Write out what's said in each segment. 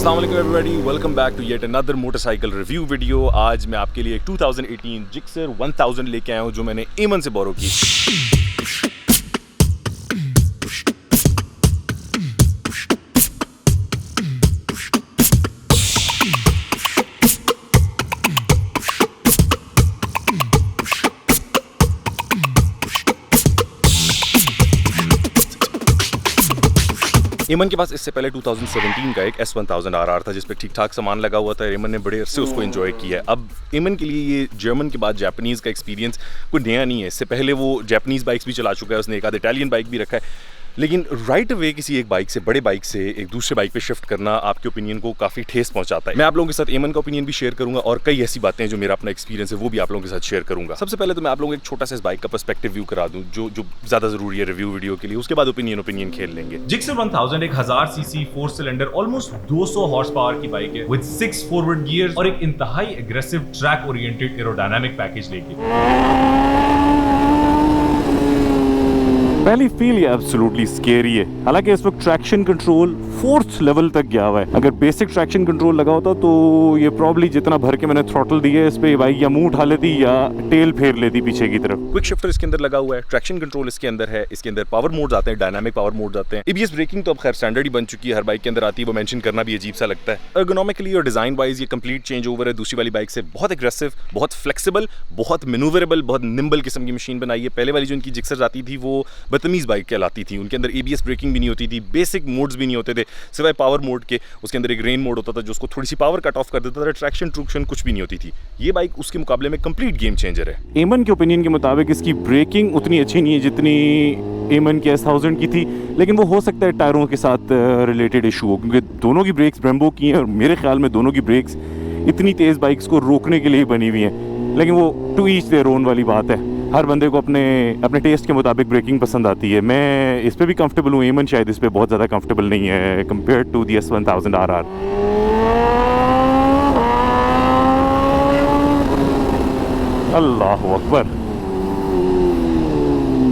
अस्सलाम वालेकुम everybody, welcome back to yet another motorcycle review video. आज मैं आपके लिए एक 2018 जिक्सर 1000 लेके आया हूँ जो मैंने एमन से बोरो की। एमन के पास इससे पहले 2017 का एक S1000 RR था जिस पे ठीक ठाक सामान लगा हुआ था। एमन ने बड़े अरसे उसको एंजॉय किया है। अब एमन के लिए ये जर्मन के बाद जापानीज़ का एक्सपीरियंस कोई नया नहीं है। इससे पहले वो जापानीज़ बाइक्स भी चला चुका है, उसने एक आध इटालियन बाइक भी रखा है। लेकिन राइट अवे किसी एक बाइक से, बड़े बाइक से एक दूसरे बाइक पे शिफ्ट करना आपके ओपिनियन को काफ़ी ठेस पहुंचाता है। मैं आप लोगों के साथ एमन का ओपिनियन भी शेयर करूंगा और कई ऐसी बातें हैं जो मेरा अपना एक्सपीरियंस है वो भी आप लोगों के साथ शेयर करूंगा। सबसे पहले तो मैं आप लोगों को एक छोटा सा इस बाइक का पर्सपेक्टिव व्यू करा दूं जो ज़्यादा ज़रूरी है रिव्यू वीडियो के लिए। उसके बाद ओपिनियन खेल लेंगे। जिक्सर 1000 एक 1000 CC 4 cylinder almost 200 horse power की बाइक है विद 6 फॉरवर्ड गियर्स और एक इंतहाई aggressive track oriented aerodynamic package लेके। पहली फील ये एब्सोल्युटली स्केरी है। हालांकि इस वक्त ट्रैक्शन कंट्रोल 4th लेवल तक गया हुआ है। अगर बेसिक ट्रैक्शन कंट्रोल लगा होता तो ये प्रॉब्ली जितना भर के मैंने थ्रॉटल दी है इस पे बाइक या मुंह उठा लेती या टेल फेर लेती पीछे की तरफ। क्विक शिफ्टर इसके अंदर लगा हुआ है, ट्रैक्शन कंट्रोल इसके अंदर है, इसके अंदर पावर मोड्स आते हैं, डायनामिक पावर मोड्स आते हैं। एबीएस ब्रेकिंग तो अब खैर स्टैंडर्ड ही बन चुकी है, हर बाइक के अंदर आती है, वो मेंशन करना भी अजीब सा लगता है। एर्गोनॉमिकली और डिजाइन वाइज ये कंप्लीट चेंज ओवर है दूसरी वाली बाइक से। बहुत एग्रेसिव, बहुत फ्लेक्सिबल, बहुत मैनूवरेबल, बहुत निम्बल किस्म की मशीन बनाई है। पहले वाली जो इनकी जिक्सर आती थी वो बदतमीज बाइक कहलाती थी। उनके अंदर एबीएस ब्रेकिंग भी नहीं होती थी, बेसिक मोड्स भी नहीं होते थे सिवाय पावर मोड के। उसके अंदर एक रेन मोड होता था जो उसको थोड़ी सी पावर कट ऑफ कर देता था। ट्रैक्शन ट्रूक्शन कुछ भी नहीं होती थी। ये बाइक उसके मुकाबले में कंप्लीट गेम चेंजर है। एमन के ओपिनियन के मुताबिक इसकी ब्रेकिंग उतनी अच्छी नहीं है जितनी एमन के S1000 की थी, लेकिन वो हो सकता है टायरों के साथ रिलेटेड इशू हो, क्योंकि दोनों की ब्रेक्स ब्रेम्बो की हैं और मेरे ख्याल में दोनों की ब्रेक्स इतनी तेज़ बाइक्स को रोकने के लिए बनी हुई हैं। लेकिन वो टू ईच देयर ओन वाली बात है, हर बंदे को अपने टेस्ट के मुताबिक ब्रेकिंग पसंद आती है। मैं इस पे भी कंफर्टेबल हूँ, एमन शायद इस पे बहुत ज़्यादा कंफर्टेबल नहीं है compare to the S1000 RR। अल्लाह अकबर,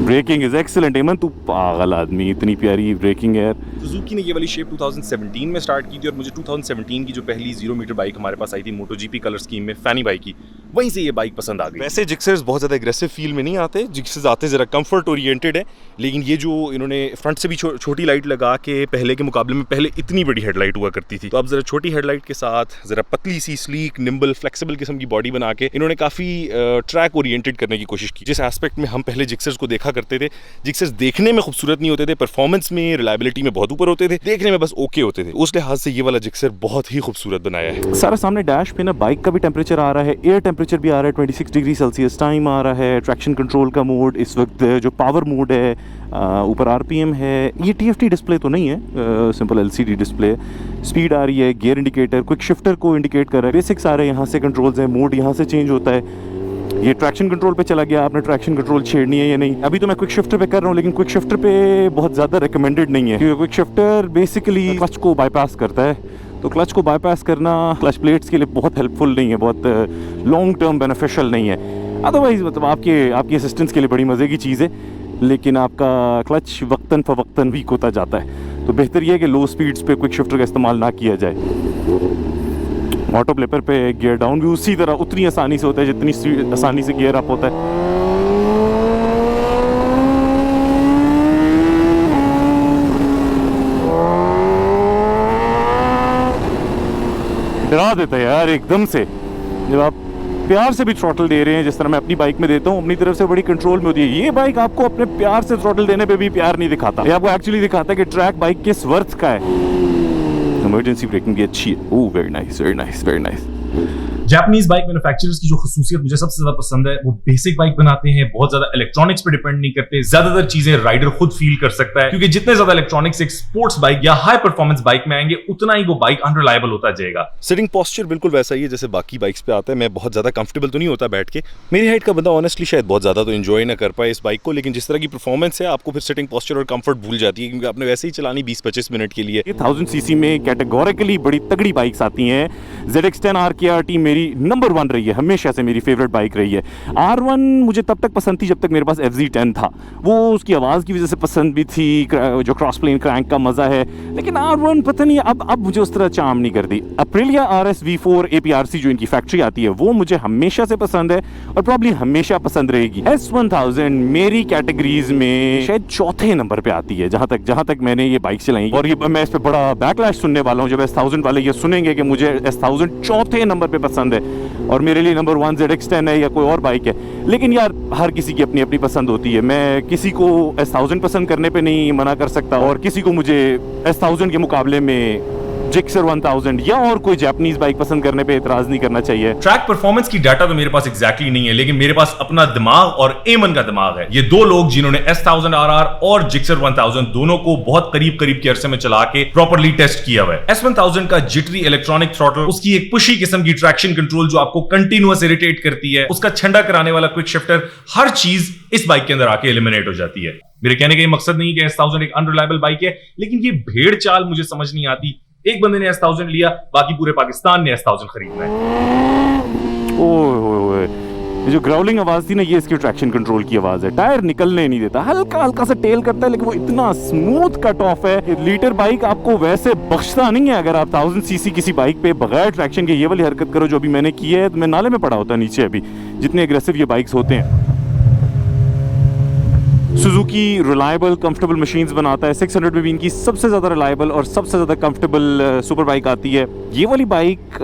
ब्रेकिंग इज एक्सीलेंट। एमन तू पागल आदमी, इतनी प्यारी ब्रेकिंग है यार। सुजुकी ने ये वाली शेप 2017 में स्टार्ट की थी और मुझे 2017 की जो पहली 0 मीटर बाइक हमारे पास आई थी MotoGP कलर स्कीम में फैनी बाइक की, वहीं से ये बाइक पसंद आ गई। वैसे जिक्सर्स बहुत ज़्यादा एग्रेसिव फील में नहीं आते, जिक्सर्स आते ज़रा कंफर्ट ओरिएंटेड है। लेकिन ये जो इन्होंने फ्रंट से भी छोटी लाइट लगा के पहले के मुकाबले में, पहले इतनी बड़ी हेडलाइट हुआ करती थी, तो अब ज़रा छोटी हेडलाइट के साथ ज़रा पतली सी स्लीक निम्बल फ्लेक्सिबल किस्म की बॉडी बना के इन्होंने काफ़ी ट्रैक ओरिएंटेड करने की कोशिश की। जिस एस्पेक्ट में हम पहले जिक्सर्स को देखा करते थे, जिक्सर्स देखने में खूबसूरत नहीं होते थे, परफॉर्मेंस में रिलायबिलिटी में बहुत ऊपर होते थे, देखने में बस ओके होते थे, उस लिहाज से ये वाला जिक्सर बहुत ही खूबसूरत बनाया है। सारा सामने डैश पे ना बाइक का भी टेम्परेचर आ रहा है, एयर टेम्परेचर भी आ रहा है, 26 डिग्री सेल्सियस टाइम आ रहा है। ट्रैक्शन कंट्रोल का मोड इस वक्त जो पावर मोड है, ऊपर आरपीएम है। ये टीएफटी डिस्प्ले तो नहीं है, सिंपल एलसीडी डिस्प्ले। स्पीड आ रही है, गियर इंडिकेटर, क्विक शिफ्टर को इंडिकेट कर रहा है, बेसिक सारे यहाँ से कंट्रोल्स हैं, मोड यहाँ से चेंज होता है। ये ट्रैक्शन कंट्रोल पे चला गया, आपने ट्रैक्शन कंट्रोल छेड़नी है या नहीं। अभी तो मैं क्विक शिफ्टर पे कर रहा हूँ, लेकिन क्विक शिफ्टर पे बहुत ज़्यादा रिकमेंडेड नहीं है, क्योंकि क्विक शिफ्टर बेसिकली क्लच को बाईपास करता है। तो क्लच को बाईपास करना क्लच प्लेट्स के लिए बहुत हेल्पफुल नहीं है, बहुत लॉन्ग टर्म बेनिफिशियल नहीं है। अदरवाइज मतलब आपकी असिस्टेंस के लिए बड़ी मज़े की चीज़ है, लेकिन आपका क्लच वक्तन फवक्तन वीक होता जाता है। तो बेहतर यह है कि लो स्पीड्स पे क्विक शिफ्टर का इस्तेमाल ना किया जाए। ऑटो प्लेपर पे गियर डाउन भी उसी तरह उतनी आसानी से होता है जितनी आसानी से गियर अप होता है। डरा देता है यार एकदम से, जब आप प्यार से भी थ्रॉटल दे रहे हैं जिस तरह मैं अपनी बाइक में देता हूँ, अपनी तरफ से बड़ी कंट्रोल में होती है। ये बाइक आपको अपने प्यार से थ्रॉटल देने पे भी प्यार नहीं दिखाता, ये आपको एक्चुअली दिखाता है कि ट्रैक बाइक किस वर्थ का है। इमरजेंसी ब्रेकिंग भी अच्छी है। Oh very nice, very nice, very nice. Japanese bike manufacturers की जो खसूसियत मुझे सबसे ज्यादा पसंद है, वो बेसिक बाइक बनाते हैं, बहुत ज्यादा इलेक्ट्रॉनिक्स पे डिपेंड नहीं करते, ज्यादातर चीजें राइडर खुद फील कर सकता है, क्योंकि जितने ज्यादा इलेक्ट्रॉनिक्स एक स्पोर्ट्स बाइक या हाई परफॉर्मेंस बाइक में आएंगे उतना ही वो बाइक अनरिलायबल होता जाएगा। सिटिंग पोस्चर बिल्कुल वैसा ही है जैसे बाकी बाइक्स पे आता है। मैं बहुत ज्यादा कंफर्टेबल तो नहीं होता बैठ के, मेरी हाइट का बंदा ऑनेस्टली शायद बहुत ज्यादा तो एंजॉय ना कर पाए इस बाइक को, लेकिन जिस तरह की परफॉर्मेंस है आपको फिर सिटिंग पोस्चर और कंफर्ट भूल जाती है, क्योंकि आपने वैसे ही चलानी 20-25 मिनट के लिए। 1000 सीसी में कैटेगोरिकली बड़ी तगड़ी बाइक्स आती हैं। ZX10 RKRT में मेरी नंबर 1 रही है, हमेशा से मेरी फेवरेट बाइक रही है। R1 मुझे तब तक पसंद थी जब तक मेरे पास FZ10 था, वो उसकी आवाज़ की वजह से पसंद भी थी, जो क्रॉस प्लेन क्रैंक का मज़ा है। लेकिन R1 पता नहीं अब मुझे उस तरह चार्म नहीं करती। Aprilia RS V4 APRC जो इनकी फैक्ट्री आती है वो मुझे हमेशा से पसंद है और प्रॉब्ली हमेशा पसंद रहेगी। S1000 मेरी कैटेगरीज में शायद चौथे नंबर पे आती है जहाँ तक मैंने ये बाइक चलाई। और ये मैं इस पे बड़ा बैकलैश सुनने वाला हूँ जब S1000 वाले ये सुनेंगे कि मुझे S1000 चौथे नंबर पे पसंद है और मेरे लिए नंबर 1 ZX10 है या कोई और बाइक है। लेकिन यार हर किसी की अपनी अपनी पसंद होती है, मैं किसी को S1000 पसंद करने पे नहीं मना कर सकता और किसी को मुझे S1000 के मुकाबले में जिक्सर 1000 या और कोई जापानीज बाइक पसंद करने पे एतराज नहीं करना चाहिए। ट्रैक परफॉर्मेंस की डाटा तो मेरे पास एग्जैक्टली नहीं है, लेकिन मेरे पास अपना दिमाग और एमन का दिमाग है। ये दो लोग जिन्होंने S1000 RR और जिक्सर 1000 दोनों को बहुत करीब के अरसे में चला के प्रॉपर्ली टेस्ट किया हुआ है। S1000 का जिटरी इलेक्ट्रॉनिक थ्रॉटल, उसकी एक पुशी किस्म की ट्रैक्शन कंट्रोल जो आपको कंटिन्यूअस इरिटेट करती है, उसका छंडा कराने वाला क्विक शिफ्टर, हर चीज इस बाइक के अंदर आके एलिमिनेट हो जाती है। मेरे कहने का ये मकसद नहीं कि S1000 एक अनरिलायबल बाइक है, लेकिन ये भेड़ चाल मुझे समझ नहीं आती। एक बंदे ने S1000 लिया, बाकी पूरे पाकिस्तान ने S1000 खरीदना है। ओए ये जो ग्राउलिंग आवाज थी ना, ये इसकी ट्रैक्शन कंट्रोल की आवाज है। टायर निकलने नहीं देता, हल्का हल्का सा टेल करता है, लेकिन वो इतना स्मूथ कट ऑफ है। लीटर बाइक आपको वैसे बख्शता नहीं है अगर आप 1000 सीसी किसी बाइक पे बगैर ट्रैक्शन के ये वाली हरकत करो जो अभी मैंने की है, तो मैं नाले में पड़ा होता नीचे अभी, जितने एग्रेसिव ये बाइक्स होते हैं। सुजुकी रिलायबल कंफर्टेबल मशीन्स बनाता है। 600 में भी इनकी सबसे ज़्यादा रिलायबल और सबसे ज़्यादा कंफर्टेबल सुपर बाइक आती है। ये वाली बाइक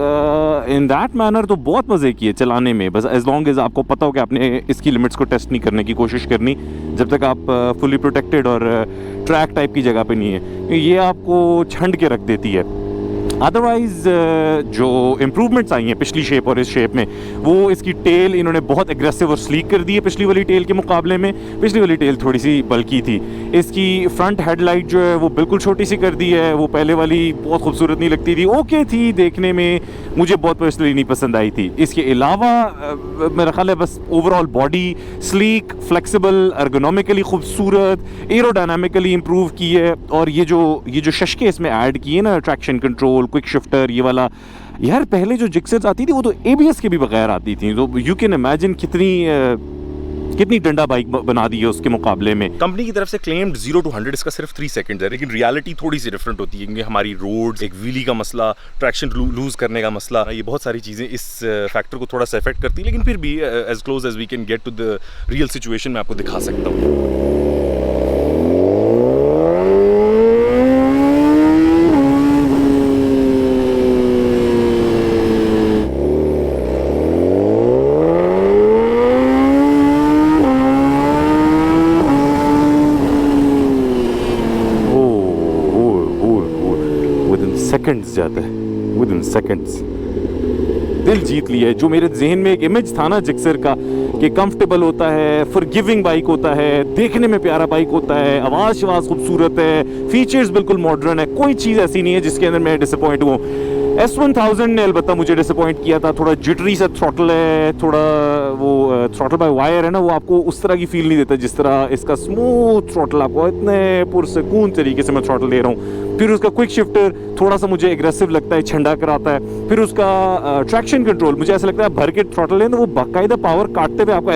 इन दैट मैनर तो बहुत मज़े की है चलाने में, बस एज लॉन्ग एज आपको पता हो कि आपने इसकी लिमिट्स को टेस्ट नहीं करने की कोशिश करनी, जब तक आप फुली प्रोटेक्टेड और ट्रैक टाइप की जगह पे नहीं है, ये आपको छंड के रख देती है। अदरवाइज जो इम्प्रूवमेंट्स आई हैं पिछली शेप और इस शेप में, वो इसकी टेल इन्होंने बहुत एग्रेसिव और स्लीक कर दी है पिछली वाली टेल के मुकाबले में। पिछली वाली टेल थोड़ी सी बल्की थी। इसकी फ्रंट हेडलाइट जो है वो बिल्कुल छोटी सी कर दी है, वो पहले वाली बहुत खूबसूरत नहीं लगती थी, ओके थी देखने में, मुझे बहुत पर्सनली नहीं पसंद आई थी। इसके अलावा मेरा ख्याल है बस overall body sleek, flexible, ergonomically खूबसूरत, एरोडायनामिकली इम्प्रूव की है। और ये जो शशके इसमें ऐड किए ना, ट्रैक्शन कंट्रोल, क्विक शिफ्टर, ये वाला, यार पहले जो जिक्सर्स आती थी वो तो ABS के भी बगैर आती थी, तो यू कैन इमेजिन कितनी डंडा बाइक बना दी है उसके मुकाबले में। कंपनी की तरफ से क्लेम्ड 0 to 100 इसका सिर्फ 3 सेकंड है, लेकिन रियलिटी थोड़ी सी डिफरेंट होती है, क्योंकि हमारी रोड्स, एक व्हीली का मसला, ट्रैक्शन लूज करने का मसला, ये बहुत सारी चीज़ें इस फैक्टर को थोड़ा सा इफेक्ट करती है। लेकिन फिर भी as close as we can get to the real situation मैं आपको दिखा सकता हूँ। सेकंड्स जाता है, विद इन सेकंड्स दिल जीत लिया है। जो मेरे जहन में एक इमेज था ना जिक्सर का कि कंफर्टेबल होता है, फॉरगिविंग बाइक होता है, देखने में प्यारा बाइक होता है, आवाज़ खूबसूरत है, फीचर्स बिल्कुल मॉडर्न है, कोई चीज़ ऐसी नहीं है जिसके अंदर मैं डिसअपॉइंट हूँ। S1000 ने अलबत्ता मुझे डिसअपॉइंट किया था। थोड़ा जिटरी सा थ्रॉटल है, थोड़ा वो थ्रॉटल बाय वायर है ना, वो आपको उस तरह की फील नहीं देता जिस तरह इसका स्मूथ थ्रॉटल आपको इतने पुरसकून तरीके से मैं थ्रॉटल दे रहा हूँ। फिर उसका क्विक शिफ्टर थोड़ा सा मुझे एग्रेसिव लगता है, छंडा कराता है। फिर उसका ट्रैक्शन कंट्रोल मुझे ऐसा लगता है भर के थ्रॉटल लें तो वो बाकायदा पावर काटते हुए आपका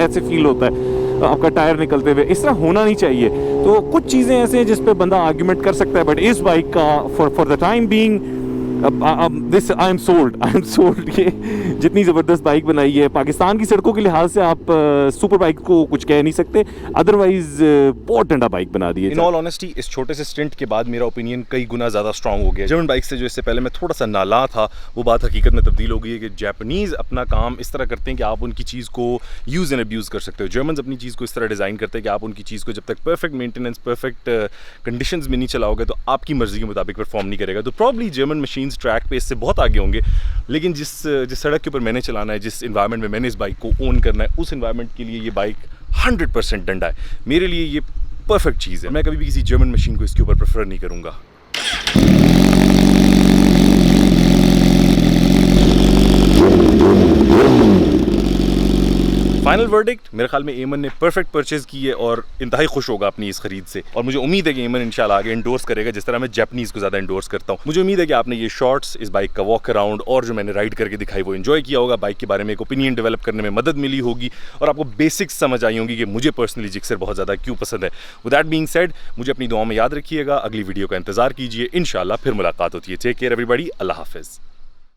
ऐसे फील होता है, आपका टायर निकलते हुए। इस तरह होना नहीं चाहिए। तो कुछ चीज़ें ऐसे हैं जिस पे बंदा आर्ग्यूमेंट कर सकता है, बट इस बाइक का for the time being this I am sold. ये जितनी ज़बरदस्त बाइक बनाई है, पाकिस्तान की सड़कों के लिहाज से आप सुपर बाइक को कुछ कह नहीं सकते, अदरवाइज बहुत ठंडा बाइक बना दी है। इन ऑल ऑनेस्टी इस छोटे से स्टिंट के बाद मेरा ओपिनियन कई गुना ज़्यादा स्ट्रांग हो गया। जर्मन बाइक से जो इससे पहले मैं थोड़ा सा नाला था, वो बात हकीकत में तब्दील हो गई है कि जापानीज़ अपना काम इस तरह करते हैं कि आप उनकी चीज़ को यूज़ एंड अब्यूज़ कर सकते हो। जर्मन्स अपनी चीज़ को इस तरह डिज़ाइन करते हैं कि आप उनकी चीज़ को जब तक परफेक्ट मेंटेनेंस, परफेक्ट कंडीशंस में नहीं चलाओगे तो आपकी मर्जी के मुताबिक परफॉर्म नहीं करेगा। तो प्रॉब्ली जर्मन मशीन्स ट्रैक पे इससे बहुत आगे होंगे, लेकिन जिस सड़क के ऊपर मैंने चलाना है, जिस इन्वायरमेंट में मैंने इस बाइक को ओन करना है, उस इन्वायरमेंट के लिए ये बाइक 100% डंडा है। मेरे लिए ये परफेक्ट चीज़ है। मैं कभी भी किसी जर्मन मशीन को इसके ऊपर प्रेफर नहीं करूँगा। फाइनल वर्डिक्ट, मेरे ख्याल में एमन ने परफेक्ट परचेज की है और इंतहाई खुश होगा अपनी इस खरीद से, और मुझे उम्मीद है कि एमन इंशाल्लाह आगे इंडोर्स करेगा जिस तरह मैं जैपनीज को ज़्यादा इंडोर्स करता हूँ। मुझे उम्मीद है कि आपने ये शॉर्ट्स, इस बाइक का वॉक अराउंड और जो मैंने राइड करके दिखाई वो एंजॉय किया होगा, बाइक के बारे में एक ओपिनियन डेवलप करने में मदद मिली होगी और आपको बेसिक्स समझ आई होंगी कि मुझे पर्सनली जिक्सर बहुत ज़्यादा क्यों पसंद है। विद दैट बीइंग सेड, मुझे अपनी दुआओं में याद रखिएगा, अगली वीडियो का इंतजार कीजिए, इंशाल्लाह फिर मुलाकात होती है। टेक केयर एवरीबॉडी, अल्लाह हाफिज़।